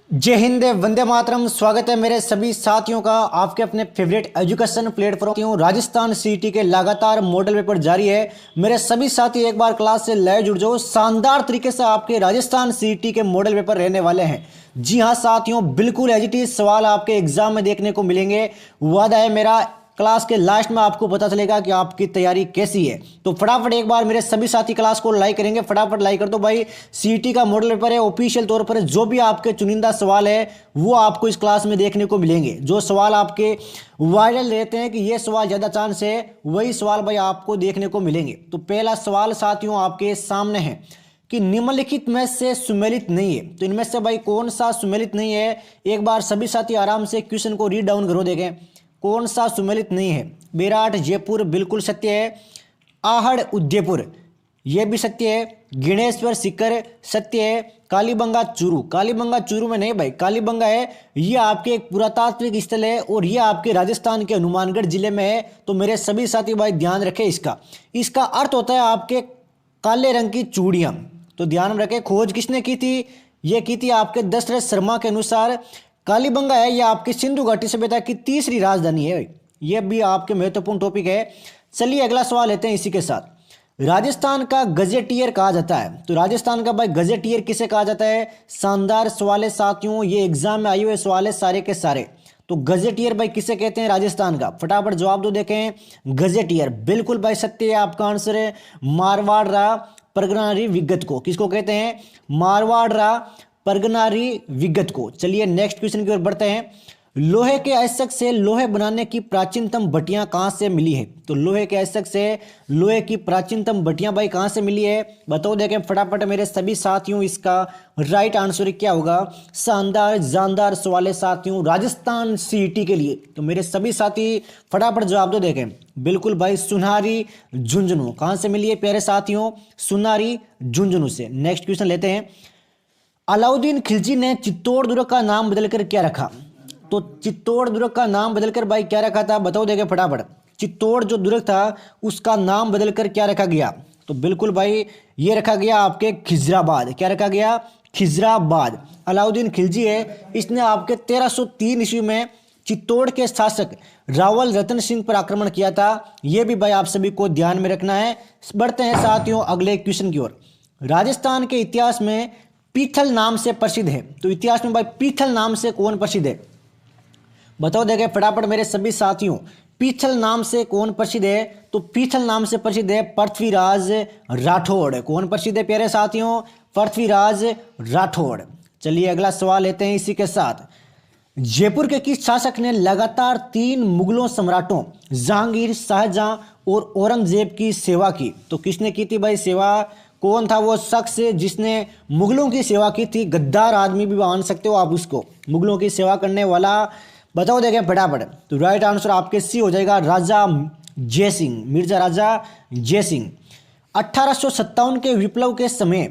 जय हिंद, वंदे मातरम। स्वागत है मेरे सभी साथियों का आपके अपने favourite education platform Rajasthan CET के लगातार मॉडल पेपर जारी है। मेरे सभी साथी एक बार क्लास से लाइव जुड़ जाओ। शानदार तरीके से आपके राजस्थान सीईटी के मॉडल पेपर रहने वाले हैं। जी हाँ साथियों, बिल्कुल एज इट इज सवाल आपके एग्जाम में देखने को मिलेंगे। वादा है मेरा, क्लास के लास्ट में आपको पता चलेगा कि आपकी तैयारी कैसी है। तो फटाफट एक बार मेरे सभी साथी क्लास को लाइक करेंगे, फटाफट लाइक कर दो भाई। सीईटी का मॉडल पेपर है, ऑफिशियल तौर पर जो भी आपके चुनिंदा सवाल है वो आपको इस क्लास में देखने को मिलेंगे। जो सवाल आपके वायरल रहते हैं कि ये सवाल ज़्यादा चांस है, वही सवाल भाई आपको देखने को मिलेंगे। तो पहला सवाल साथियों आपके सामने है कि निम्नलिखित में से सुमेलित नहीं है। तो इनमें से भाई कौन सा सुमेलित नहीं है? एक बार सभी साथी आराम से क्वेश्चन को रीड डाउन करो, देखें कौन सा सुमेलित नहीं है। विराट जयपुर बिल्कुल सत्य है। आहड़ उदयपुर यह भी सत्य है। गिणेश्वर सीकर सत्य है। कालीबंगा चूरू में नहीं भाई, कालीबंगा है ये आपके एक पुरातात्विक स्थल है और ये आपके राजस्थान के हनुमानगढ़ जिले में है। तो मेरे सभी साथी भाई ध्यान रखें, इसका अर्थ होता है आपके काले रंग की चूड़ियाँ। तो ध्यान रखें, खोज किसने की थी? ये की थी आपके दशरथ शर्मा के अनुसार। कालीबंगा है यह आपकी सिंधु घाटी सभ्यता की तीसरी राजधानी है। यह भी आपके महत्वपूर्ण टॉपिक है। चलिए अगला सवाल लेते हैं इसी के साथ। राजस्थान का गजेटियर कहा जाता है। तो राजस्थान का भाई गजेटियर किसे कहा जाता है? शानदार सवाल है साथियों, ये एग्जाम में आए हुए सवाल है सारे के सारे। तो गजेटियर भाई किसे कहते हैं राजस्थान का? फटाफट जवाब दो, देखें गजेटियर बिल्कुल भाई सत्य है। आपका आंसर है मारवाड़ परगनारी विगत को। किसको कहते हैं? मारवाड़ परगनारी विगत को। चलिए नेक्स्ट क्वेश्चन की ओर बढ़ते हैं। लोहे के अयस्क से लोहे बनाने की प्राचीनतम भट्टियां कहां से मिली है? तो लोहे के अयस्क से लोहे की प्राचीनतम भट्टियां भाई कहां से मिली है? बताओ, देखें फटाफट मेरे सभी साथियों, इसका राइट आंसर क्या होगा? शानदार जानदार सवाल है साथियों राजस्थान सीईटी के लिए। तो मेरे सभी साथी फटाफट जवाब दो, देखें बिल्कुल भाई सुनारी झुंझुनू। कहां से मिली है प्यारे साथियों? सुनारी झुंझुनू से। नेक्स्ट क्वेश्चन लेते हैं। अलाउद्दीन खिलजी ने चित्तौड़ दुर्ग का नाम बदलकर क्या रखा? तो चित्तौड़ दुर्ग का नाम बदलकर भाई क्या रखा था? बताओ देखे फटाफट। चित्तौड़ जो दुर्ग था उसका नाम बदलकर क्या रखा गया? तो बिल्कुल भाई ये रखा गया आपके खिजराबाद। क्या रखा गया? खिजराबाद। अलाउद्दीन खिलजी है, इसने आपके 1303 ईस्वी में चित्तौड़ के शासक रावल रतन सिंह पर आक्रमण किया था। यह भी भाई आप सभी को ध्यान में रखना है। बढ़ते हैं साथियों अगले क्वेश्चन की ओर। राजस्थान के इतिहास में पीथल नाम से प्रसिद्ध है। तो इतिहास में भाई पीथल नाम से कौन प्रसिद्ध है? बताओ देखें फटाफट मेरे सभी साथियों, पीथल नाम से कौन प्रसिद्ध है? तो पीथल नाम से प्रसिद्ध है पृथ्वीराज राठौड़। कौन प्रसिद्ध है प्यारे साथियों? पृथ्वीराज राठौड़। चलिए अगला सवाल लेते हैं इसी के साथ। जयपुर के किस शासक ने लगातार 3 मुगलों सम्राटों जहांगीर, शाहजहां और औरंगजेब की सेवा की? तो किसने की थी भाई सेवा? कौन था वो शख्स जिसने मुगलों की सेवा की थी? गद्दार आदमी भी मान सकते हो आप उसको, मुगलों की सेवा करने वाला। बताओ देखें फटाफट। तो राइट आंसर आपके सी हो जाएगा राजा जयसिंह, मिर्जा राजा जयसिंह। 1857 के विप्लव के समय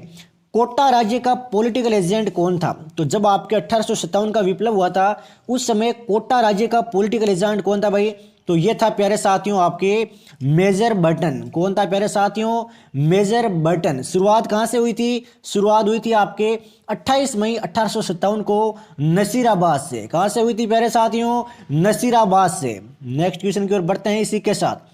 कोटा राज्य का पॉलिटिकल एजेंट कौन था? तो जब आपके 1857 का विप्लव हुआ था उस समय कोटा राज्य का पॉलिटिकल एजेंट कौन था भाई? तो ये था प्यारे साथियों आपके मेजर बर्टन। कौन था प्यारे साथियों? Major Burton. शुरुआत कहां से हुई थी? शुरुआत हुई थी आपके 28 मई 1857 को नसीराबाद से। कहां से हुई थी प्यारे साथियों? नसीराबाद से। नेक्स्ट क्वेश्चन की ओर बढ़ते हैं इसी के साथ।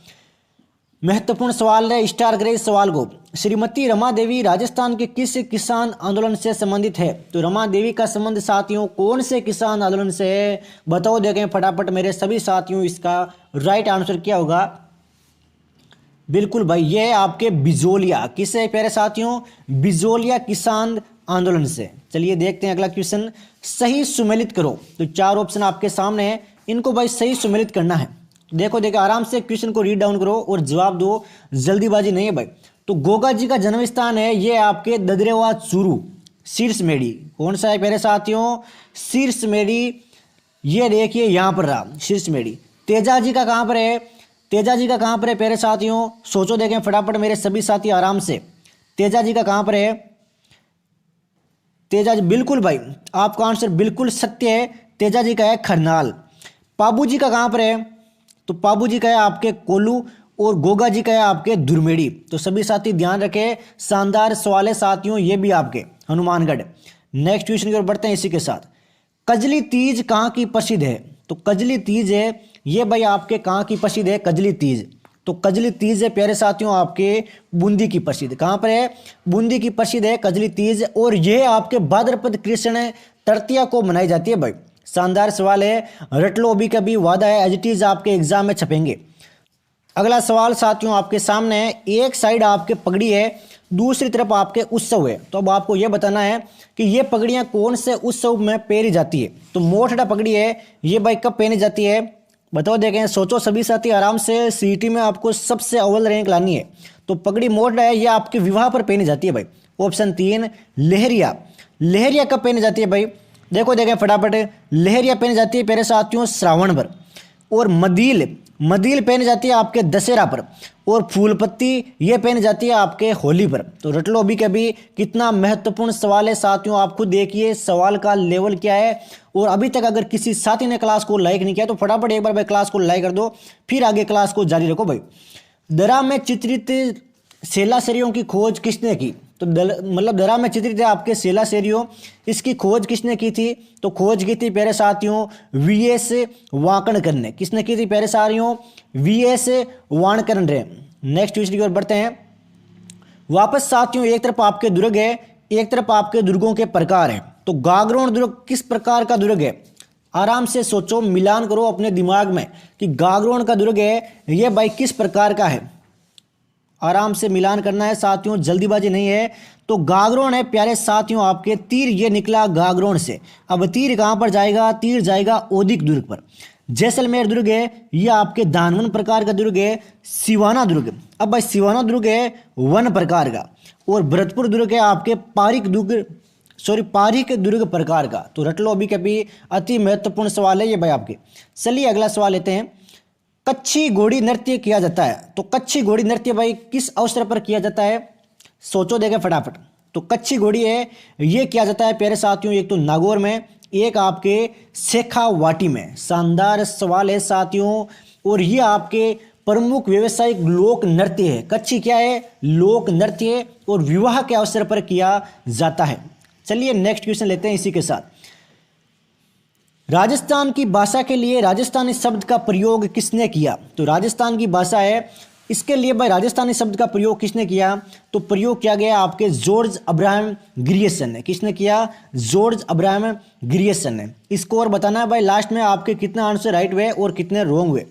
महत्वपूर्ण सवाल है, स्टार ग्रेड सवाल को। श्रीमती रमा देवी राजस्थान के किस किसान आंदोलन से संबंधित है? तो रमा देवी का संबंध साथियों कौन से किसान आंदोलन से है? बताओ देखें फटाफट मेरे सभी साथियों, इसका राइट आंसर क्या होगा? बिल्कुल भाई ये है आपके बिजोलिया। किससे प्यारे साथियों? बिजोलिया किसान आंदोलन से। चलिए देखते हैं अगला क्वेश्चन। सही सुमेलित करो। तो 4 ऑप्शन आपके सामने है, इनको भाई सही सुमेलित करना है। देखो आराम से क्वेश्चन को रीड डाउन करो और जवाब दो, जल्दीबाजी नहीं है भाई। तो गोगा जी का जन्म स्थान है ये आपके ददरेवा चूरू शीर्ष मेड़ी। कौन सा है प्यारे साथियों? शीर्ष मेड़ी। ये देखिए यहां पर रहा शीर्ष मेड़ी। तेजा जी का कहां पर है? तेजा जी का कहां पर है प्यारे साथियों? सोचो देखें फटाफट मेरे सभी साथी आराम से। तेजा जी का कहां पर है? तेजा जी बिल्कुल भाई आपका आंसर बिल्कुल सत्य है। तेजा जी का है खरनाल। पाबू जी का कहां पर है? तो पाबू जी का है आपके कोल्लू और गोगा जी का है आपके दुर्मेड़ी। तो सभी साथी ध्यान रखें, शानदार सवाल है साथियों ये भी आपके हनुमानगढ़। नेक्स्ट क्वेश्चन की ओर बढ़ते हैं इसी के साथ। कजली तीज कहाँ की प्रसिद्ध है? तो कजली तीज है ये भाई आपके कहाँ की प्रसिद्ध है? कजली तीज। तो कजली तीज है प्यारे साथियों आपके बूंदी की प्रसिद्ध। कहाँ पर है? बूंदी की प्रसिद्ध है कजली तीज। और ये आपके भाद्रपद कृष्ण तृतीया को मनाई जाती है भाई। शानदार सवाल है, रट लो अभी कभी, वादा है एज इट इज आपके एग्जाम में छपेंगे। अगला सवाल साथियों आपके सामने है, एक साइड आपके पगड़ी है, दूसरी तरफ आपके उत्सव है। तो अब आपको यह बताना है कि ये पगड़ियां कौन से उत्सव में पहनी जाती है। तो मोठड़ा पगड़ी है ये भाई कब पहनी जाती है? बताओ, देखें, सोचो सभी साथी आराम से, सीईटी में आपको सबसे अव्वल रैंक लानी है। तो पगड़ी मोठड़ा है ये आपके विवाह पर पहनी जाती है भाई। ऑप्शन 3 लहरिया। लहरिया कब पहनी जाती है भाई? देखो देखें फटाफट, लहरिया पहनी जाती है मेरे साथियों श्रावण पर। और मदील, मदील पहनी जाती है आपके दशहरा पर। और फूलपत्ती ये पहनी जाती है आपके होली पर। तो रट लो अभी कभी, कितना महत्वपूर्ण सवाल है साथियों, आप खुद देखिए सवाल का लेवल क्या है। और अभी तक अगर किसी साथी ने क्लास को लाइक नहीं किया तो फटाफट एक बार भाई क्लास को लाइक कर दो, फिर आगे क्लास को जारी रखो भाई। दरा में चित्रित सेलासेरियों की खोज किसने की? तो मतलब दरा में चित्रित है आपके सेलासेरियों, इसकी खोज किसने की थी? तो खोज की थी प्यारे साथियों वीएस वाकणकर ने। किसने की थी प्यारे साथियों? वीएस वाकणकर ने। नेक्स्ट क्वेश्चन की ओर बढ़ते हैं। वापस साथियों, एक तरफ आपके दुर्ग है, एक तरफ आपके दुर्गों के प्रकार हैं। तो गागरोन दुर्ग किस प्रकार का दुर्ग है? आराम से सोचो, मिलान करो अपने दिमाग में कि गागरोन का दुर्ग है ये भाई किस प्रकार का है। आराम से मिलान करना है साथियों, जल्दीबाजी नहीं है। तो गागरोन है प्यारे साथियों आपके, तीर ये निकला गागरोन से। अब तीर कहां पर जाएगा? तीर जाएगा ओदिक दुर्ग पर। जैसलमेर दुर्ग है ये आपके दानवन प्रकार का दुर्ग है। सिवाना दुर्ग, अब भाई सिवाना दुर्ग है वन प्रकार का। और भरतपुर दुर्ग है आपके पारिक दुर्ग प्रकार का। तो रट लो अभी कभी, अति महत्वपूर्ण सवाल है ये भाई आपके। चलिए अगला सवाल लेते हैं। कच्छी घोड़ी नृत्य किया जाता है। तो कच्छी घोड़ी नृत्य भाई किस अवसर पर किया जाता है? सोचो देखें फटाफट। तो कच्छी घोड़ी है ये किया जाता है प्यारे साथियों, एक तो नागौर में, एक आपके शेखावाटी में। शानदार सवाल है साथियों। और ये आपके प्रमुख व्यावसायिक लोक नृत्य है। कच्छी क्या है? लोक नृत्य है और विवाह के अवसर पर किया जाता है। चलिए नेक्स्ट क्वेश्चन लेते हैं इसी के साथ। राजस्थान की भाषा के लिए राजस्थानी शब्द का प्रयोग किसने किया? तो राजस्थान की भाषा है, इसके लिए भाई राजस्थानी शब्द का प्रयोग किसने किया? तो प्रयोग किया गया आपके जॉर्ज अब्राहम ग्रियर्सन ने। किसने किया? जॉर्ज अब्राहम ग्रियर्सन ने। इसको और बताना है भाई लास्ट में आपके कितने आंसर राइट हुए और कितने रॉन्ग हुए।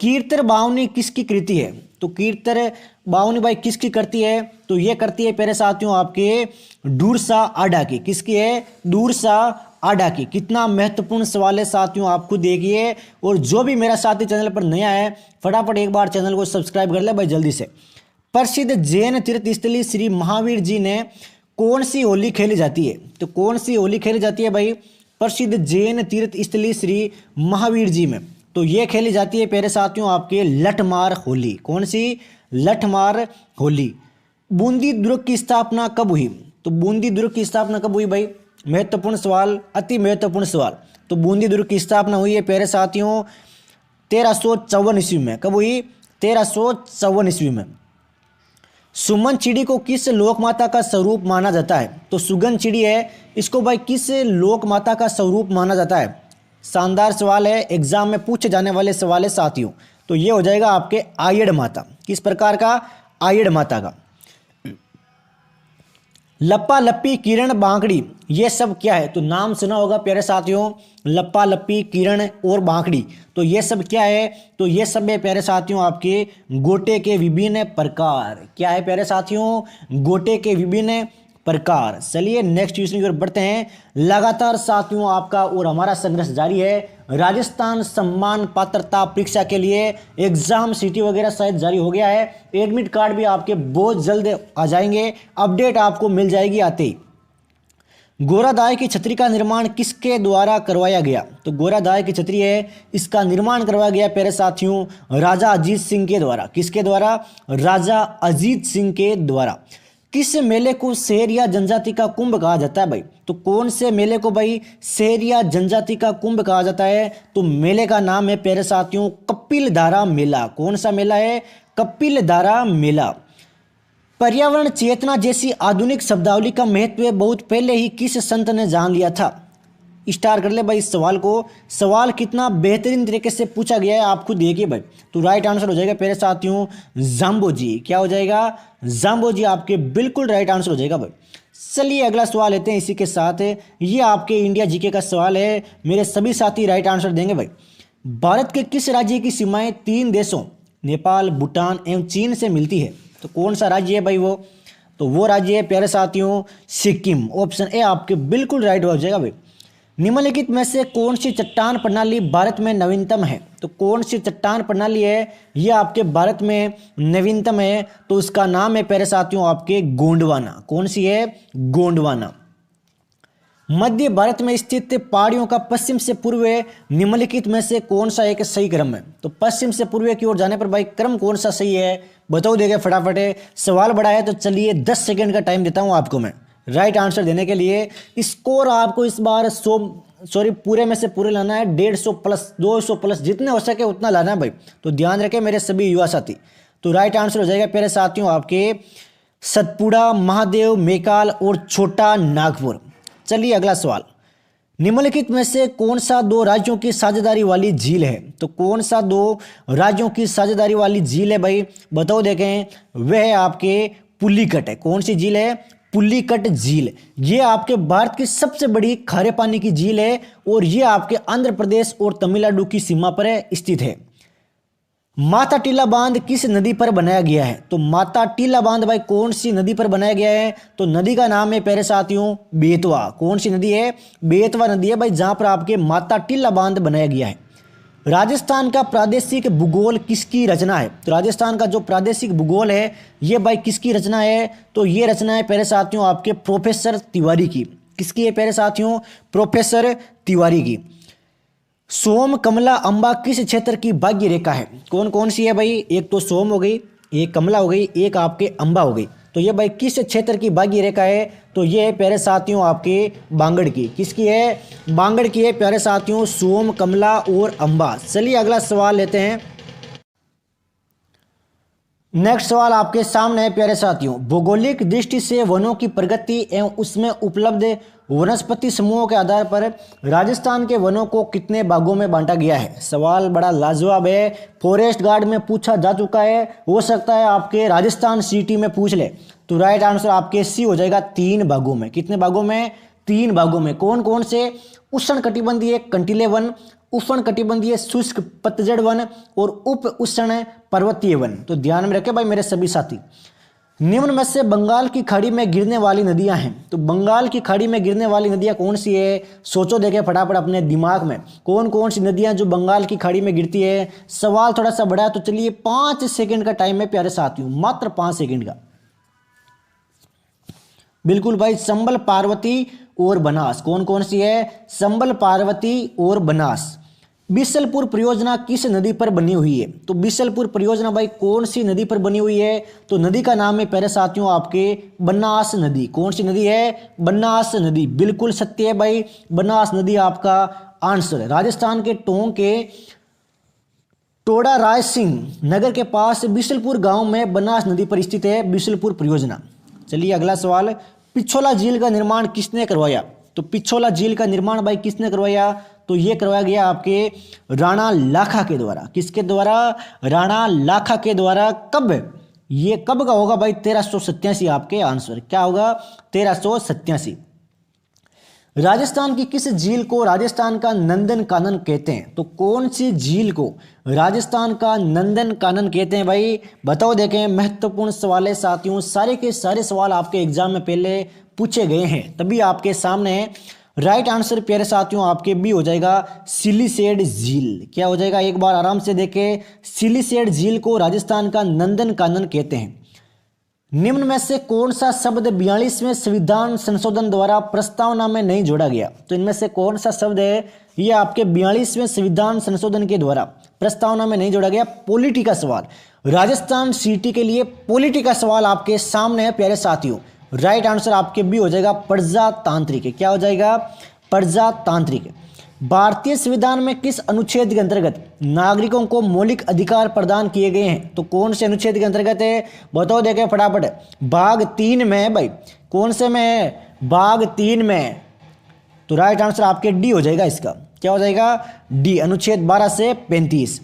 कीर्तर बावनी किसकी कृति है? तो कीर्तर बावनी भाई किसकी करती है? तो ये करती है प्यारे साथियों आपके डूरसा आडा की। किसकी है? डूरसा आडा की। कितना महत्वपूर्ण सवाल है साथियों, आप खुद देखिए। और जो भी मेरा साथी चैनल पर नया है फटाफट एक बार चैनल को सब्सक्राइब कर ले भाई जल्दी से। प्रसिद्ध जैन तीर्थ स्थली श्री महावीर जी ने कौन सी होली खेली जाती है? तो कौन सी होली खेली जाती है भाई प्रसिद्ध जैन तीर्थ स्थली श्री महावीर जी में? तो ये खेली जाती है प्यारे साथियों आपके लठमार होली। कौन सी? लठमार होली। बूंदी दुर्ग की स्थापना कब हुई? तो बूंदी दुर्ग की स्थापना कब हुई भाई? महत्वपूर्ण सवाल, अति महत्वपूर्ण सवाल। तो बूंदी दुर्ग की स्थापना हुई है प्यारे साथियों 1354 ईस्वी में। कब हुई? 1354 ईस्वी में। सुमन चिड़ी को किस लोक माता का स्वरूप माना जाता है? तो सुगन चिड़ी है, इसको भाई किस लोक माता का स्वरूप माना जाता है? शानदार सवाल है, एग्जाम में पूछे जाने वाले सवाल है साथियों। तो ये हो जाएगा आपके आयड़ माता। किस प्रकार का? आयड़ माता का। लप्पा लप्पी किरण बांकड़ी ये सब क्या है? तो नाम सुना होगा प्यारे साथियों, लप्पा लप्पी किरण और बांकड़ी। तो ये सब क्या है? तो ये सब है प्यारे साथियों आपके गोटे के विभिन्न प्रकार। क्या है प्यारे साथियों? गोटे के विभिन्न प्रकार। चलिए नेक्स्ट क्वेश्चन की ओर बढ़ते हैं। लगातार साथियों आपका और हमारा संघर्ष जारी है। राजस्थान सम्मान पात्रता परीक्षा के लिए एग्जाम सीटी वगैरह शायद जारी हो गया है। एडमिट कार्ड भी आपके बहुत जल्द आ जाएंगे, अपडेट आपको मिल जाएगी आते ही। गोरादाय की छतरी का निर्माण किसके द्वारा करवाया गया? तो गोरादाय की छतरी है इसका निर्माण करवाया गया प्यारे साथियों राजा अजीत सिंह के द्वारा। किसके द्वारा? राजा अजीत सिंह के द्वारा। किस मेले को शहरिया जनजाति का कुंभ कहा जाता है भाई? तो कौन से मेले को भाई शहरिया जनजाति का कुंभ कहा जाता है? तो मेले का नाम है प्यारे साथियों कपिलधारा मेला। कौन सा मेला है? कपिलधारा मेला। पर्यावरण चेतना जैसी आधुनिक शब्दावली का महत्व बहुत पहले ही किस संत ने जान लिया था? स्टार कर ले भाई इस सवाल को। सवाल कितना बेहतरीन तरीके से पूछा गया है आप खुद देखिए भाई। तो राइट आंसर हो जाएगा प्यारे साथियों जाम्बोजी। क्या हो जाएगा? जाम्बोजी आपके बिल्कुल राइट आंसर हो जाएगा भाई। चलिए अगला सवाल लेते हैं इसी के साथ। ये आपके इंडिया जीके का सवाल है, मेरे सभी साथी राइट आंसर देंगे भाई। भारत के किस राज्य की सीमाएं 3 देशों नेपाल, भूटान एवं चीन से मिलती है? तो कौन सा राज्य है भाई वो? तो वो राज्य है प्यारे साथियों सिक्किम। ऑप्शन ए आपके बिल्कुल राइट हो जाएगा भाई। निम्नलिखित में से कौन सी चट्टान प्रणाली भारत में नवीनतम है? तो कौन सी चट्टान प्रणाली है ये आपके भारत में नवीनतम है? तो उसका नाम है प्यारे साथियों आपके गोंडवाना। कौन सी है? गोंडवाना। मध्य भारत में स्थित पहाड़ियों का पश्चिम से पूर्व निम्नलिखित में से कौन सा एक सही क्रम है? तो पश्चिम से पूर्व की ओर जाने पर भाई क्रम कौन सा सही है बताओ देगा फटाफट। सवाल बड़ा है तो चलिए 10 सेकंड का टाइम देता हूं आपको मैं राइट आंसर देने के लिए। स्कोर आपको इस बार पूरे में से पूरे लाना है, 150 प्लस 200 प्लस जितने हो सके उतना लाना है भाई। तो ध्यान रखें मेरे सभी युवा साथी। तो राइट आंसर हो जाएगा प्यारे साथियों आपके सतपुड़ा, महादेव, मेकाल और छोटा नागपुर। चलिए अगला सवाल। निम्नलिखित में से कौन सा 2 राज्यों की साझेदारी वाली झील है? तो कौन सा 2 राज्यों की साझेदारी वाली झील है भाई बताओ देखें। वह है आपके पुलिकट है। कौन सी झील है? पुलिकट झील। ये आपके भारत की सबसे बड़ी खारे पानी की झील है और ये आपके आंध्र प्रदेश और तमिलनाडु की सीमा पर स्थित है। माता टीला बांध किस नदी पर बनाया गया है? तो माता टीला बांध भाई कौन सी नदी पर बनाया गया है? तो नदी का नाम है प्यारे साथियों बेतवा। कौन सी नदी है? बेतवा नदी है भाई जहां पर आपके माता टीला बांध बनाया गया है। राजस्थान का प्रादेशिक भूगोल किसकी रचना है? तो राजस्थान का जो प्रादेशिक भूगोल है ये भाई किसकी रचना है? तो ये रचना है प्यारे साथियों आपके प्रोफेसर तिवारी की। किसकी है प्यारे साथियों? प्रोफेसर तिवारी की। सोम, कमला, अंबा किस क्षेत्र की भाग्य रेखा है? कौन कौन सी है भाई? एक तो सोम हो गई, एक कमला हो गई, एक आपके अंबा हो गई। तो ये भाई किस क्षेत्र की भाग्य रेखा है? तो ये है प्यारे साथियों आपके बांगड़ की। किसकी है? बांगड़ की है प्यारे साथियों सोम, कमला और अंबा। चलिए अगला सवाल लेते हैं। नेक्स्ट सवाल आपके सामने है प्यारे साथियों। भौगोलिक दृष्टि से वनों की प्रगति एवं उसमें उपलब्ध वनस्पति समूहों के आधार पर राजस्थान के वनों को कितने भागों में बांटा गया है? सवाल बड़ा लाजवाब है, फॉरेस्ट गार्ड में पूछा जा चुका है, हो सकता है आपके राजस्थान सिटी में पूछ ले। तो राइट आंसर आपके सी हो जाएगा 3 भागों में। कितने भागों में? 3 भागों में। कौन कौन से? उष्ण कटिबंधीय कंटीले वन, उष्ण कटिबंधीय शुष्क पतझड़ वन और उप उष्ण पर्वतीय वन। तो ध्यान में रखें भाई मेरे सभी साथी। निम्न में से बंगाल की खाड़ी में गिरने वाली नदियां हैं। तो बंगाल की खाड़ी में गिरने वाली नदियां कौन सी है? सोचो देखें फटाफट अपने दिमाग में कौन कौन सी नदियां जो बंगाल की खाड़ी में गिरती है। सवाल थोड़ा सा बड़ा है तो चलिए 5 सेकंड का टाइम है प्यारे साथियों, मात्र 5 सेकंड का। बिल्कुल भाई, संबल, पार्वती और बनास। कौन कौन सी है? संबल, पार्वती और बनास। बिसलपुर परियोजना किस नदी पर बनी हुई है? तो बिसलपुर परियोजना भाई कौन सी नदी पर बनी हुई है? तो नदी का नाम है प्यारे साथियों आपके बनास नदी। कौन सी नदी है? बनास नदी। बिल्कुल सत्य है भाई, बनास नदी आपका आंसर है। राजस्थान के टोंक के टोडा राय सिंह नगर के पास बिसलपुर गांव में बनास नदी पर स्थित है बिसलपुर परियोजना। चलिए अगला सवाल। पिछोला झील का निर्माण किसने करवाया? तो पिछोला झील का निर्माण भाई किसने करवाया? तो ये करवाया गया आपके राणा लाखा के द्वारा। किसके द्वारा? राणा लाखा के द्वारा। कब? ये कब का होगा भाई? 1387 आपके आंसर। क्या होगा? 1387। राजस्थान की किस झील को राजस्थान का नंदन कानन कहते हैं? तो कौन सी झील को राजस्थान का नंदन कानन कहते हैं भाई बताओ देखें। महत्वपूर्ण सवाल है साथियों, सारे के सारे सवाल आपके एग्जाम में पहले पूछे गए हैं तभी आपके सामने है। राइट आंसर प्यारे साथियों आपके बी हो जाएगा सिलीसेड झील। क्या हो जाएगा? एक बार आराम से देखें। सिलीसेड झील को राजस्थान का नंदन कानन कहते हैं। निम्न में से कौन सा शब्द 42वें संविधान संशोधन द्वारा प्रस्तावना में नहीं जोड़ा गया? तो इनमें से कौन सा शब्द है ये आपके 42वें संविधान संशोधन के द्वारा प्रस्तावना में नहीं जोड़ा गया? पॉलिटी का सवाल। राजस्थान सिटी के लिए पॉलिटी का सवाल आपके सामने है प्यारे साथियों। राइट आंसर आपके बी हो जाएगा प्रजातांत्रिक। क्या हो जाएगा? प्रजातांत्रिक। भारतीय संविधान में किस अनुच्छेद के अंतर्गत नागरिकों को मौलिक अधिकार प्रदान किए गए हैं? तो कौन से अनुच्छेद के अंतर्गत है बताओ देखें फटाफट। भाग 3 में है भाई। कौन से में है? भाग 3 में। तो राइट आंसर आपके डी हो जाएगा। इसका क्या हो जाएगा? डी, अनुच्छेद 12 से 35।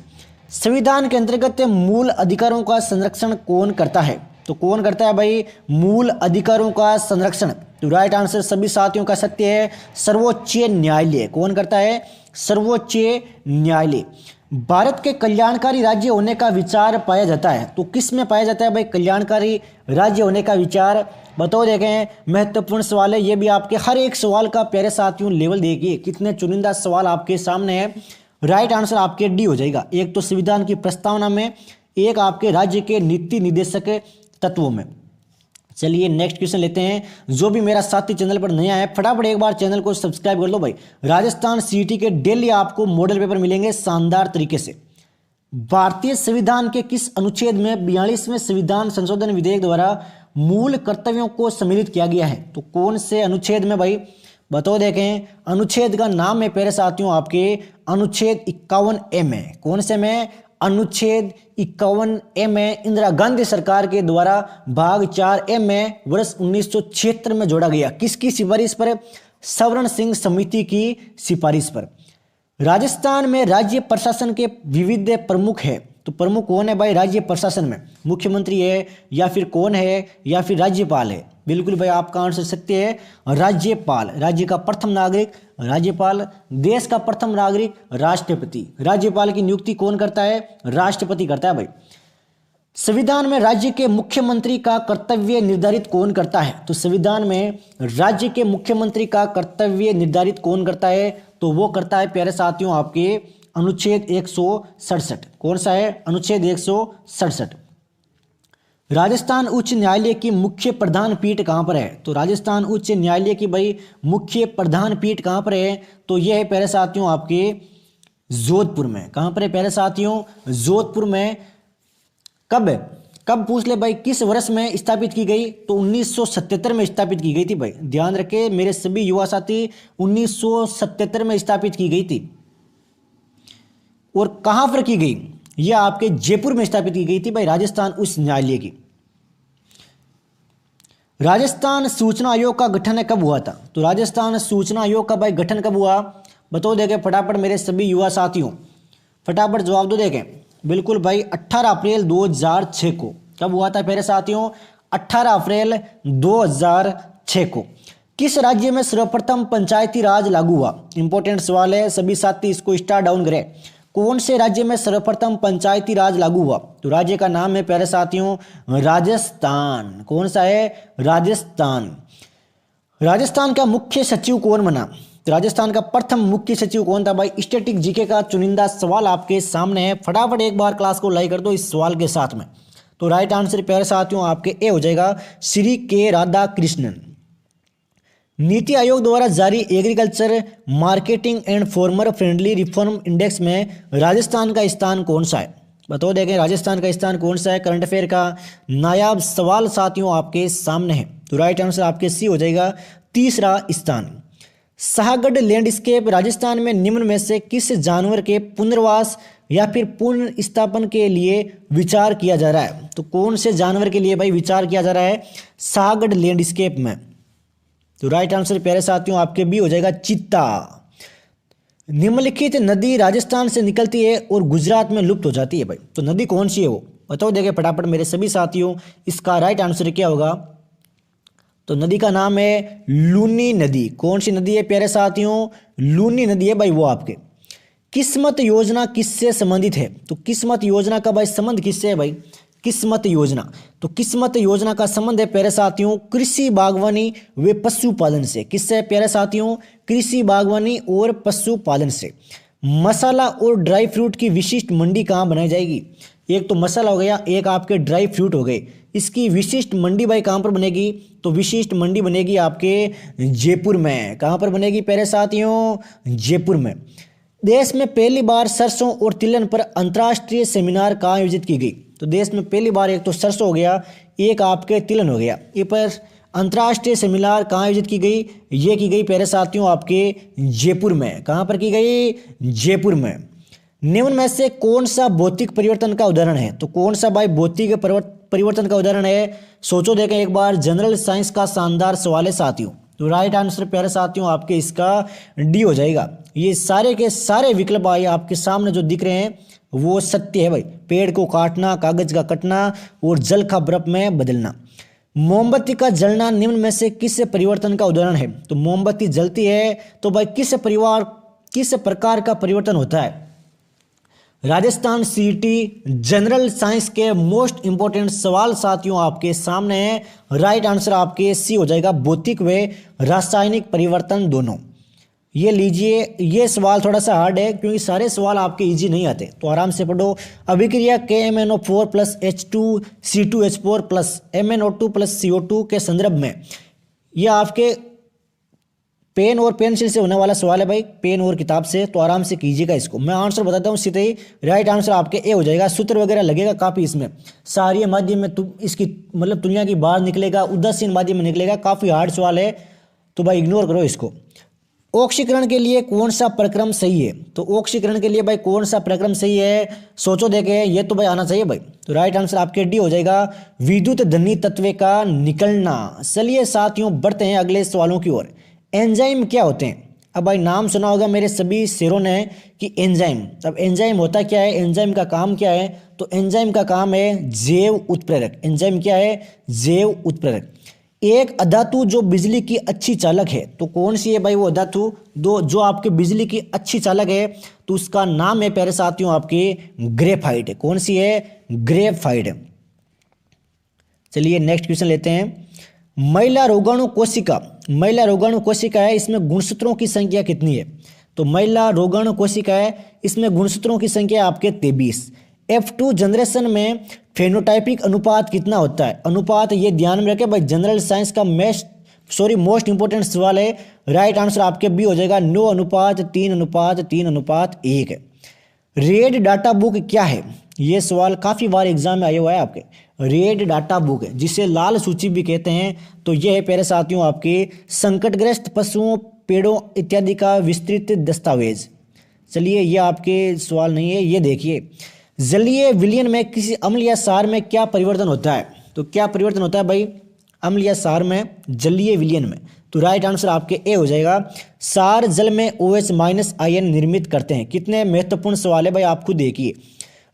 संविधान के अंतर्गत मूल अधिकारों का संरक्षण कौन करता है? तो कौन करता है भाई मूल अधिकारों का संरक्षण? तो राइट आंसर सभी साथियों का सत्य है, सर्वोच्च न्यायालय। कौन करता है? सर्वोच्च न्यायालय। भारत के कल्याणकारी राज्य होने का विचार पाया जाता है, तो किस में पाया जाता है भाई कल्याणकारी राज्य होने का विचार? बताओ। देखें, महत्वपूर्ण सवाल है ये भी, आपके हर एक सवाल का प्यारे साथियों लेवल देखिए, कितने चुनिंदा सवाल आपके सामने है। राइट आंसर आपके डी हो जाएगा। एक तो संविधान की प्रस्तावना में, एक आपके राज्य के नीति निर्देशक तत्वों में। चलिए नेक्स्ट क्वेश्चन लेते हैं। जो भी मेरा साथी चैनल पर नया है फटाफट एक बार चैनल को सब्सक्राइब कर लो भाई। राजस्थान सीटी के डेली आपको मॉडल पेपर मिलेंगे शानदार तरीके से। भारतीय संविधान के किस अनुच्छेद में 42वें संविधान संशोधन विधेयक द्वारा मूल कर्तव्यों को सम्मिलित किया गया है? तो कौन से अनुच्छेद में भाई? बताओ। देखें, अनुच्छेद का नाम है प्यारे साथियों आपके अनुच्छेद 51A में। कौन से में? अनुच्छेद 51A में इंदिरा गांधी सरकार के द्वारा भाग 4A में वर्ष 1976 में जोड़ा गया। किसकी सिफारिश पर? सवर्ण सिंह समिति की सिफारिश पर। राजस्थान में राज्य प्रशासन के विविध प्रमुख है, तो प्रमुख कौन है भाई राज्य प्रशासन में? मुख्यमंत्री है या फिर कौन है या फिर राज्यपाल है? बिल्कुल भाई आपका आंसर सत्य है, राज्यपाल। राज्य का प्रथम नागरिक राज्यपाल, देश का प्रथम नागरिक राष्ट्रपति। राज्यपाल की नियुक्ति कौन करता है? राष्ट्रपति करता है भाई। संविधान में राज्य के मुख्यमंत्री का कर्तव्य निर्धारित कौन करता है? तो संविधान में राज्य के मुख्यमंत्री का कर्तव्य निर्धारित कौन करता है? तो वो करता है प्यारे साथियों आपके अनुच्छेद 167। कौन सा है? अनुच्छेद 167। राजस्थान उच्च न्यायालय की मुख्य प्रधान पीठ कहाँ पर है? तो राजस्थान उच्च न्यायालय की भाई मुख्य प्रधान पीठ कहाँ पर है? तो यह है प्यारे साथियों आपके जोधपुर में। कहाँ पर है प्यारे साथियों? जोधपुर में। कब पूछ ले भाई, किस वर्ष में स्थापित की गई? तो 1977 में स्थापित की गई थी भाई। ध्यान रखे मेरे सभी युवा साथी, 1977 में स्थापित की गई थी। और कहां पर की गई? यह आपके जयपुर में स्थापित की गई थी भाई, राजस्थान उच्च न्यायालय की। राजस्थान सूचना आयोग का गठन कब हुआ था? तो राजस्थान सूचना आयोग का भाई गठन कब हुआ? बताओ। देखें फटाफट मेरे सभी युवा साथियों, फटाफट जवाब दो। देखें बिल्कुल भाई 18 अप्रैल 2006 को। कब हुआ था प्यारे साथियों? 18 अप्रैल 2006 को। किस राज्य में सर्वप्रथम पंचायती राज लागू हुआ? इंपॉर्टेंट सवाल है, सभी साथी इसको स्टार डाउन करें। कौन से राज्य में सर्वप्रथम पंचायती राज लागू हुआ? तो राज्य का नाम है प्यारे साथियों राजस्थान। कौन सा है? राजस्थान। राजस्थान का मुख्य सचिव कौन बना? तो राजस्थान का प्रथम मुख्य सचिव कौन था भाई? स्टैटिक जीके का चुनिंदा सवाल आपके सामने है, फटाफट एक बार क्लास को लाइक कर दो इस सवाल के साथ में। तो राइट आंसर प्यारे साथियों आपके ए हो जाएगा, श्री के राधाकृष्णन। नीति आयोग द्वारा जारी agriculture marketing and farmer friendly reform index में राजस्थान का स्थान कौन सा है? बताओ। देखें राजस्थान का स्थान कौन सा है? करंट अफेयर का नायाब सवाल साथियों आपके सामने है। तो राइट आंसर आपके सी हो जाएगा, तीसरा स्थान। शाहगढ़ लैंडस्केप राजस्थान में निम्न में से किस जानवर के पुनर्वास या फिर पुनर्स्थापन के लिए विचार किया जा रहा है? तो कौन से जानवर के लिए भाई विचार किया जा रहा है शाहगढ़ लैंडस्केप में? तो राइट आंसर प्यारे साथियों आपके भी हो जाएगा, चीता। निम्नलिखित नदी राजस्थान से निकलती है और गुजरात में लुप्त हो जाती है भाई, तो नदी कौन सी है वो? बताओ। देखे फटाफट मेरे सभी साथियों, इसका राइट आंसर क्या होगा? तो नदी का नाम है लूनी नदी। कौन सी नदी है प्यारे साथियों? लूनी नदी है भाई वो आपके। किस्मत योजना किससे संबंधित है? तो किस्मत योजना का भाई संबंध किससे है भाई? किस्मत योजना, तो किस्मत योजना का संबंध है प्यारे साथियों कृषि बागवानी व पशुपालन से। किससे प्यारे साथियों? कृषि बागवानी और पशुपालन से। मसाला और ड्राई फ्रूट की विशिष्ट मंडी कहाँ बनाई जाएगी? एक तो मसाला हो गया, एक आपके ड्राई फ्रूट हो गए। इसकी विशिष्ट मंडी भाई कहाँ पर बनेगी? तो विशिष्ट मंडी बनेगी आपके जयपुर में। कहाँ पर बनेगी प्यारे साथियों? जयपुर में। देश में पहली बार सरसों और तिलहन पर अंतर्राष्ट्रीय सेमिनार कहाँ आयोजित की गई? तो देश में पहली बार एक तो सरसों हो गया, एक आपके तिलहन हो गया, ये पर अंतर्राष्ट्रीय सेमिनार कहाँ आयोजित की गई? ये की गई प्यारे साथियों आपके जयपुर में। कहाँ पर की गई? जयपुर में। निम्न में से कौन सा भौतिक परिवर्तन का उदाहरण है? तो कौन सा भाई भौतिक परिवर्तन का उदाहरण है? सोचो। देखें एक बार, जनरल साइंस का शानदार सवाल है साथियों। तो राइट आंसर प्यारे साथियों आपके इसका डी हो जाएगा। ये सारे के सारे विकल्प आए आपके सामने जो दिख रहे हैं वो सत्य है भाई। पेड़ को काटना, कागज का कटना और जल का बर्फ में बदलना। मोमबत्ती का जलना निम्न में से किस परिवर्तन का उदाहरण है? तो मोमबत्ती जलती है तो भाई किस प्रकार का परिवर्तन होता है? राजस्थान सीटी जनरल साइंस के मोस्ट इंपोर्टेंट सवाल साथियों आपके सामने है। राइट आंसर आपके सी हो जाएगा, भौतिक व रासायनिक परिवर्तन दोनों। ये लीजिए, ये सवाल थोड़ा सा हार्ड है क्योंकि सारे सवाल आपके इजी नहीं आते, तो आराम से पढ़ो। अभिक्रिया KMnO4 plus H2C2H4 plus MnO2 plus CO2 के संदर्भ में, यह आपके पेन और पेंसिल से होने वाला सवाल है भाई, पेन और किताब से, तो आराम से कीजिएगा इसको। मैं आंसर बताता हूँ सीधे ही। राइट आंसर आपके ए हो जाएगा। सूत्र वगैरह लगेगा काफ़ी इसमें, सारी माध्यम में इसकी मतलब तुलना की बाहर निकलेगा, उदासीन माध्यम में निकलेगा, काफ़ी हार्ड सवाल है, तो भाई इग्नोर करो इसको। ऑक्सीकरण के लिए कौन सा प्रक्रम सही है? तो ऑक्सीकरण के लिए भाई कौन सा प्रक्रम सही है? सोचो देखे, ये तो भाई आना चाहिए भाई। तो राइट आंसर आपके डी हो जाएगा, विद्युत धनी तत्व का निकलना। चलिए साथियों बढ़ते हैं अगले सवालों की ओर। एंजाइम क्या होते हैं? अब भाई नाम सुना होगा मेरे सभी शेरों ने कि एंजाइम। अब एंजाइम होता क्या है, एंजाइम का काम क्या है? तो एंजाइम का काम है जैव उत्प्रेरक। एंजाइम क्या है? जैव उत्प्रेरक। एक अधातु जो बिजली की अच्छी चालक है, तो कौन सी है भाई वो अधातु जो आपके बिजली की अच्छी चालक है? तो उसका नाम है प्यारे साथियों आपके ग्रेफाइट। कौन सी है? ग्रेफाइट। चलिए नेक्स्ट क्वेश्चन लेते हैं। महिला रोगाणु कोशिका है, इसमें गुणसूत्रों की संख्या कितनी है? तो महिला रोगाणु कोशिका है, इसमें गुणसूत्रों की संख्या आपके 23। F2 जनरेशन में फेनोटाइपिक अनुपात कितना होता है? अनुपात ये ध्यान में रखें भाई, जनरल साइंस का मोस्ट इंपोर्टेंट सवाल है। राइट आंसर आपके बी हो जाएगा, 9:3:3:3:1 है। रेड डाटा बुक क्या है? ये सवाल काफ़ी बार एग्जाम में आया हुआ है आपके। रेड डाटा बुक है, जिसे लाल सूची भी कहते हैं, तो यह है प्यारे साथियों आपके संकटग्रस्त पशुओं, पेड़ों इत्यादि का विस्तृत दस्तावेज। चलिए ये आपके सवाल नहीं है, ये देखिए। जलीय विलयन में किसी अम्ल या सार में क्या परिवर्तन होता है? तो क्या परिवर्तन होता है भाई अम्ल या सार में, जलीय विलयन में? तो राइट आंसर आपके ए हो जाएगा, सार जल में OH- आयन निर्मित करते हैं। कितने महत्वपूर्ण सवाल है भाई, आप खुद देखिए।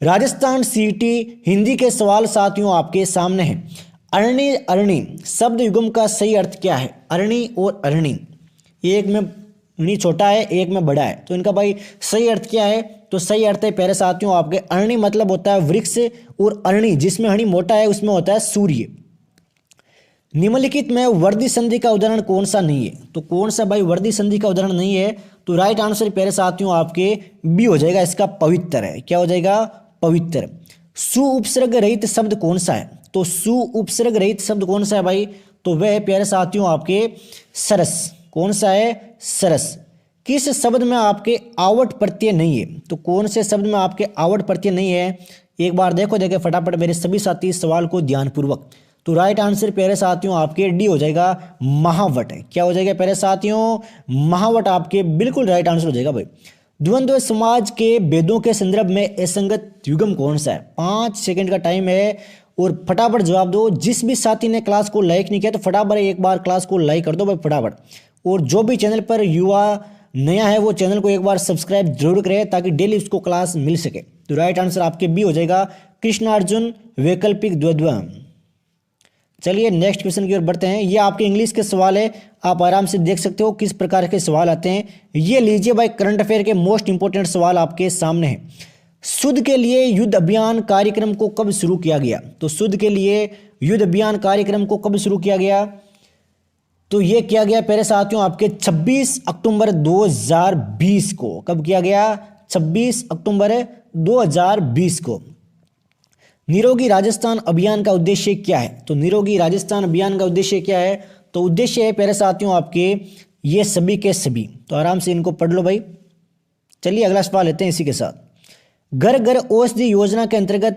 राजस्थान सीटी हिंदी के सवाल साथियों आपके सामने हैं। अरणी शब्द युग्म का सही अर्थ क्या है? अरणी और अरणी, एक में नी छोटा है, एक में बड़ा है, तो इनका भाई सही अर्थ क्या है? तो सही अर्थ है प्यारे साथियों आपके, अरणी मतलब होता है वृक्ष, और अरणी जिसमें हणी मोटा है उसमें होता है सूर्य। निम्नलिखित में वर्दी संधि का उदाहरण कौन सा नहीं है? तो कौन सा भाई वर्दी संधि का उदाहरण नहीं है? तो राइट आंसर प्यारे साथियों आपके बी हो जाएगा, इसका पवित्र है। क्या हो जाएगा? पवित्र। सु उपसर्ग रहित शब्द कौन सा है? तो सु उपसर्ग रहित शब्द कौन सा है भाई? तो वह है प्यारे साथियों आपके सरस। कौन सा है? सरस। किस शब्द में आपके आवट प्रत्यय नहीं है? तो कौन से शब्द में आपके आवट प्रत्यय नहीं है? एक बार देखे फटाफट मेरे सभी साथी सवाल को ध्यानपूर्वक। तो राइट आंसर प्यारे साथियों आपके डी हो जाएगा, महावट है। क्या हो जाएगा प्यारे साथियों? महावट आपके बिल्कुल राइट आंसर हो जाएगा भाई। द्वंद्व समाज के वेदों के संदर्भ में असंगत युग्म कौन सा है? 5 सेकंड का टाइम है और फटाफट जवाब दो। जिस भी साथी ने क्लास को लाइक नहीं किया तो फटाफट एक बार क्लास को लाइक कर दो भाई फटाफट। और जो भी चैनल पर युवा नया है वो चैनल को एक बार सब्सक्राइब जरूर करें ताकि डेली उसको क्लास मिल सके। तो राइट आंसर आपके बी हो जाएगा, कृष्णार्जुन वैकल्पिक द्वंद्व। चलिए नेक्स्ट क्वेश्चन की ओर बढ़ते हैं। ये आपके इंग्लिश के सवाल है, आप आराम से देख सकते हो किस प्रकार के सवाल आते हैं। ये लीजिए भाई, करंट अफेयर के मोस्ट इंपोर्टेंट सवाल आपके सामने हैं। शुद्ध के लिए युद्ध अभियान कार्यक्रम को कब शुरू किया गया? तो शुद्ध के लिए युद्ध अभियान कार्यक्रम को कब शुरू किया गया? तो ये किया गया प्यारे साथियों आपके 26 अक्टूबर 2020 को। कब किया गया? 26 अक्टूबर 2020 को। निरोगी राजस्थान अभियान का उद्देश्य क्या है? तो निरोगी राजस्थान अभियान का उद्देश्य क्या है? तो उद्देश्य है प्यारे साथियों आपके ये सभी के सभी, तो आराम से इनको पढ़ लो भाई। चलिए अगला सवाल लेते हैं इसी के साथ। घर घर औषधि योजना के अंतर्गत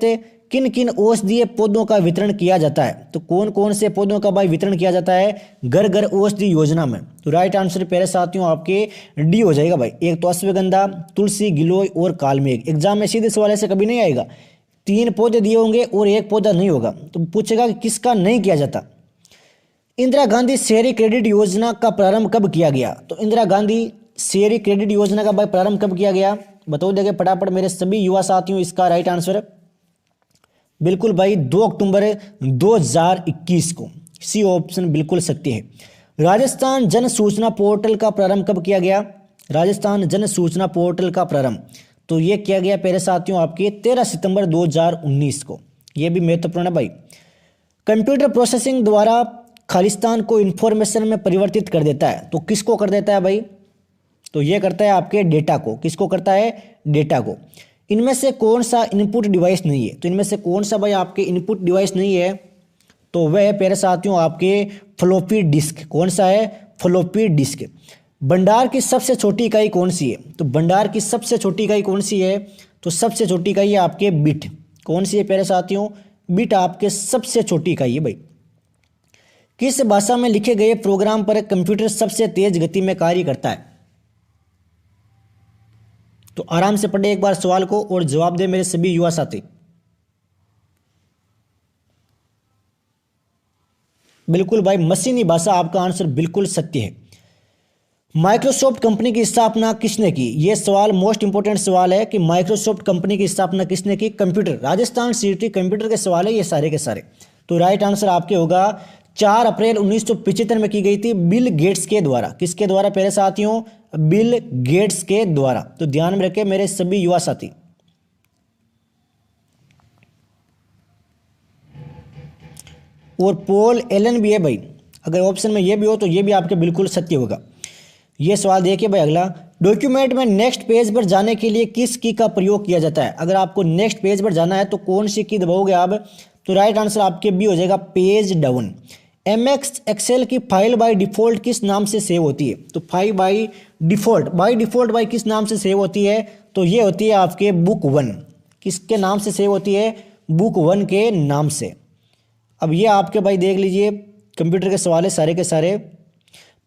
किन किन औषधीय पौधों का वितरण किया जाता है? तो कौन कौन से पौधों का भाई वितरण किया जाता है घर घर औषधि योजना में? तो राइट आंसर प्यारे साथियों आपके डी हो जाएगा भाई। एक तो अश्वगंधा, तुलसी, गिलोय और कालमेघ। एग्जाम में सीधे सवाल ऐसे कभी नहीं आएगा, 3 पौधे दिए होंगे और 1 पौधा नहीं होगा, तो पूछेगा कि किसका नहीं किया जाता। इंदिरा गांधी शहरी क्रेडिट योजना का प्रारंभ कब किया गया? तो इंदिरा गांधी शहरी क्रेडिट योजना का भाई प्रारंभ कब किया गया? बताओ देंगे फटाफट मेरे सभी युवा साथियों। इसका राइट आंसर बिल्कुल भाई 2 अक्टूबर 2021 को। सी ऑप्शन बिल्कुल सत्य है। राजस्थान जन सूचना पोर्टल का प्रारंभ कब किया गया? राजस्थान जन सूचना पोर्टल का प्रारंभ तो ये किया गया प्यारे साथियों आपके 13 सितंबर 2019 को। ये भी महत्वपूर्ण है भाई। कंप्यूटर प्रोसेसिंग द्वारा खालिस्तान को इंफॉर्मेशन में परिवर्तित कर देता है तो किसको कर देता है भाई? तो ये करता है आपके डेटा को। किसको करता है? डेटा को। इनमें से कौन सा इनपुट डिवाइस नहीं है? तो इनमें से कौन सा भाई आपके इनपुट डिवाइस नहीं है? तो वह है प्यारे साथियों आपके फ्लॉपी डिस्क। कौन सा है? Floppy disk. भंडार की सबसे छोटी इकाई कौन सी है? तो भंडार की सबसे छोटी इकाई कौन सी है? तो सबसे छोटी इकाई है आपके बिट। कौन सी है प्यारे साथियों? बिट आपके सबसे छोटी इकाई है भाई। किस भाषा में लिखे गए प्रोग्राम पर कंप्यूटर सबसे तेज गति में कार्य करता है? तो आराम से पढ़े एक बार सवाल को और जवाब दे मेरे सभी युवा साथी। बिल्कुल भाई मशीनी भाषा आपका आंसर बिल्कुल सत्य है। माइक्रोसॉफ्ट कंपनी की स्थापना किसने की? यह सवाल मोस्ट इंपोर्टेंट सवाल है कि माइक्रोसॉफ्ट कंपनी की स्थापना किसने की? कंप्यूटर राजस्थान सीटी कंप्यूटर के सवाल है ये सारे के सारे। तो राइट आंसर आपके होगा 4 अप्रैल 1975 में की गई थी बिल गेट्स के द्वारा। किसके द्वारा प्यारे साथियों? बिल गेट्स के द्वारा। तो ध्यान में रखें मेरे सभी युवा साथी। और पॉल एलन भी है भाई। अगर ऑप्शन में ये भी हो तो ये भी आपके बिल्कुल सत्य होगा। ये सवाल देखिए भाई अगला। डॉक्यूमेंट में नेक्स्ट पेज पर जाने के लिए किस की का प्रयोग किया जाता है? अगर आपको नेक्स्ट पेज पर जाना है तो कौन सी की दबाओगे आप? तो राइट आंसर आपके बी हो जाएगा पेज डाउन। एमएस एक्सेल की फाइल बाय डिफॉल्ट किस नाम से सेव होती है? तो फाइल बाय डिफॉल्ट बाय किस नाम से सेव होती है? तो ये होती है आपके बुक 1। किसके नाम से सेव होती है? बुक 1 के नाम से। अब ये आपके भाई देख लीजिए कंप्यूटर के सवाल है सारे के सारे।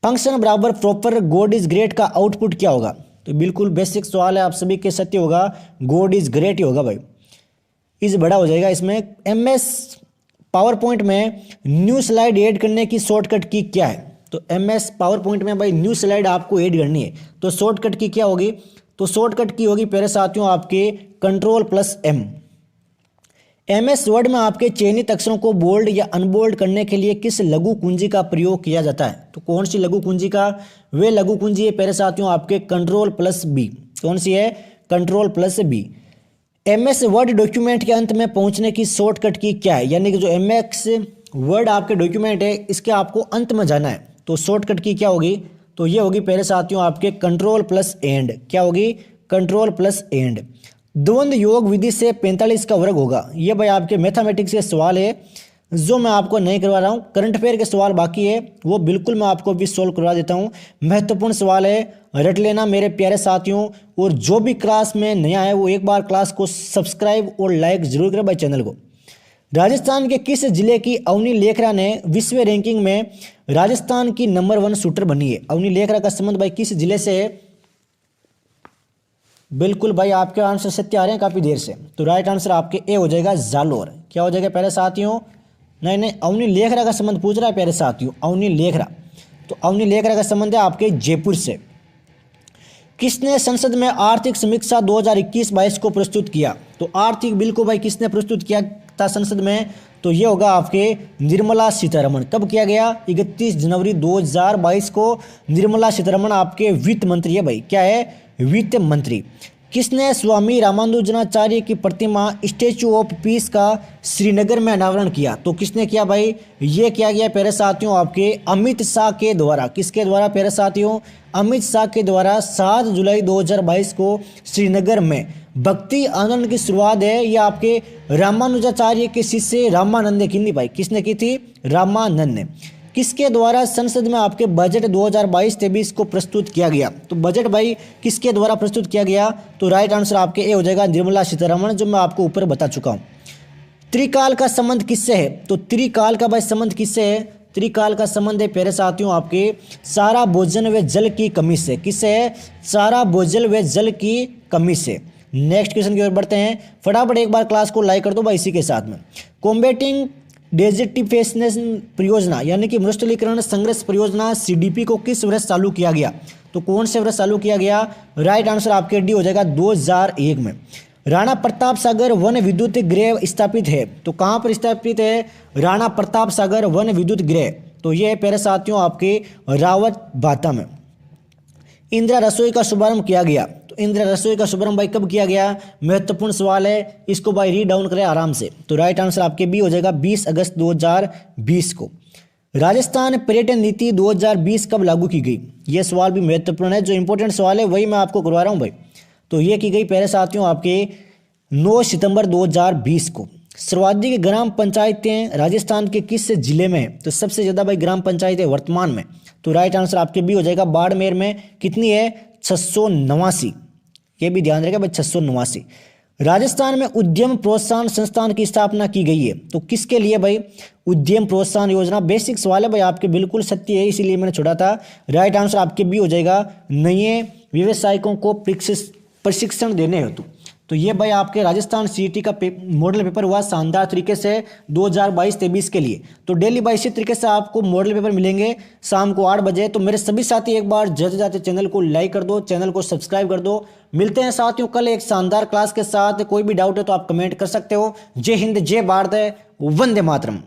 फंक्शन बराबर प्रॉपर गॉड इज ग्रेट का आउटपुट क्या होगा? तो बिल्कुल बेसिक सवाल है आप सभी के सत्य होगा। गॉड इज ग्रेट ही होगा भाई। इज बड़ा हो जाएगा इसमें। एमएस पावर पॉइंट में न्यू स्लाइड ऐड करने की शॉर्टकट की क्या है? तो एमएस पावर पॉइंट में भाई न्यू स्लाइड आपको ऐड करनी है तो शॉर्टकट की क्या होगी? तो शॉर्टकट की होगी प्यारे साथियों आपके Ctrl+M। एमएस वर्ड में आपके चयनित अक्षरों को बोल्ड या अनबोल्ड करने के लिए किस लघु कुंजी का प्रयोग किया जाता है? तो कौन सी लघु कुंजी का? वे लघु कुंजी है प्यारे साथियों आपके Ctrl+B। कौन सी है? Ctrl+B। एमएस वर्ड डॉक्यूमेंट के अंत में पहुंचने की शॉर्टकट की क्या है? यानी कि जो एमएस वर्ड आपके डॉक्यूमेंट है इसके आपको अंत में जाना है तो शॉर्टकट की क्या होगी? तो ये होगी प्यारे साथियों आपके Ctrl+End। क्या होगी? Ctrl+End। द्वंद्व योग विधि से 45 का वर्ग होगा। ये भाई आपके मैथमेटिक्स के सवाल है जो मैं आपको नहीं करवा रहा हूँ। करंट अफेयर के सवाल बाकी है वो बिल्कुल मैं आपको भी सोल्व करवा देता हूँ। महत्वपूर्ण सवाल है, रट लेना मेरे प्यारे साथियों। और जो भी क्लास में नया है वो एक बार क्लास को सब्सक्राइब और लाइक जरूर करें भाई चैनल को। राजस्थान के किस जिले की अवनी लेखरा ने विश्व रैंकिंग में राजस्थान की नंबर 1 शूटर बनी है? अवनी लेखरा का संबंध भाई किस जिले से है? बिल्कुल भाई आपके आंसर सत्य आ रहे हैं काफ़ी देर से। तो राइट आंसर आपके ए हो जाएगा जालोर। क्या हो जाएगा प्यारे साथियों? नहीं अवनी लेखरा का संबंध पूछ रहा है प्यारे साथियों। अवनी लेखरा तो अवनी लेखरा का संबंध है आपके जयपुर से। किसने संसद में आर्थिक समीक्षा 2021-22 को प्रस्तुत किया? तो आर्थिक बिल को भाई किसने प्रस्तुत किया था संसद में? तो ये होगा आपके निर्मला सीतारमण। कब किया गया? 31 जनवरी 2022 को। निर्मला सीतारमण आपके वित्त मंत्री है भाई। क्या है? वित्त मंत्री। किसने स्वामी रामानुजनाचार्य की प्रतिमा स्टैचू ऑफ पीस का श्रीनगर में अनावरण किया? तो किसने किया भाई? ये किया गया प्यारे साथियों आपके अमित शाह के द्वारा। किसके द्वारा प्यारे साथियों? अमित शाह के द्वारा 7 जुलाई 2022 को श्रीनगर में भक्ति आंदोलन की शुरुआत है। ये आपके रामानुजाचार्य के शिष्य रामानंद ने की भाई। किसने की थी? रामानंद ने। किसके द्वारा संसद में आपके बजट 2022-23 को प्रस्तुत किया गया? तो बजट भाई किसके द्वारा प्रस्तुत किया गया? तो राइट आंसर आपके ए हो जाएगा निर्मला सीतारमण, जो मैं आपको ऊपर बता चुका हूं। त्रिकाल का संबंध किससे है? तो त्रिकाल का भाई संबंध किससे है? त्रिकाल का संबंध है प्यारे साथियों आपके सारा भोजन व जल की कमी से। किससे है? सारा भोजन व जल की कमी से। नेक्स्ट क्वेश्चन की ओर बढ़ते हैं। फटाफट एक बार क्लास को लाइक कर दो भाई इसी के साथ में। कॉम्बेटिंग डेजर्टिफिकेशन परियोजना यानी कि मरुस्थलीकरण संघर्ष परियोजना CDP को किस वर्ष चालू किया गया? तो कौन से वर्ष चालू किया गया? राइट आंसर आपके डी हो जाएगा 2001 में। राणा प्रताप सागर वन विद्युत गृह स्थापित है, तो कहाँ पर स्थापित है? राणा प्रताप सागर वन विद्युत गृह, तो ये है प्यारे साथियों आपके रावत भाता में। इंदिरा रसोई का शुभारंभ किया गया, तो इंदिरा रसोई का शुभारंभ भाई कब किया गया? महत्वपूर्ण सवाल है, इसको भाई रीड डाउन करें आराम से। तो राइट आंसर आपके बी हो जाएगा 20 अगस्त 2020 को। राजस्थान पर्यटन नीति 2020 कब लागू की गई? यह सवाल भी महत्वपूर्ण है, जो इंपॉर्टेंट सवाल है वही मैं आपको करवा रहा हूँ भाई। तो ये की गई प्यारे साथियों आपके 9 सितंबर 2020 को। सर्वाधिक ग्राम पंचायतें राजस्थान के किस जिले में है? तो सबसे ज़्यादा भाई ग्राम पंचायतें वर्तमान में, तो राइट आंसर आपके बी हो जाएगा बाड़मेर में। कितनी है? 689। ये भी ध्यान रखेगा भाई 689। राजस्थान में उद्यम प्रोत्साहन संस्थान की स्थापना की गई है, तो किसके लिए भाई? उद्यम प्रोत्साहन योजना। बेसिक सवाल है भाई आपके, बिल्कुल सत्य है, इसीलिए मैंने छोड़ा था। राइट आंसर आपके बी हो जाएगा नए व्यवसायिकों को प्रशिक्षण देने हेतु। तो ये भाई आपके राजस्थान CET का मॉडल पेपर हुआ शानदार तरीके से 2022-23 के लिए। तो डेली भाई इसी तरीके से आपको मॉडल पेपर मिलेंगे शाम को 8 बजे। तो मेरे सभी साथी एक बार जाते जाते चैनल को लाइक कर दो, चैनल को सब्सक्राइब कर दो। मिलते हैं साथियों कल एक शानदार क्लास के साथ। कोई भी डाउट है तो आप कमेंट कर सकते हो। जय हिंद, जय भारत, वंदे मातरम।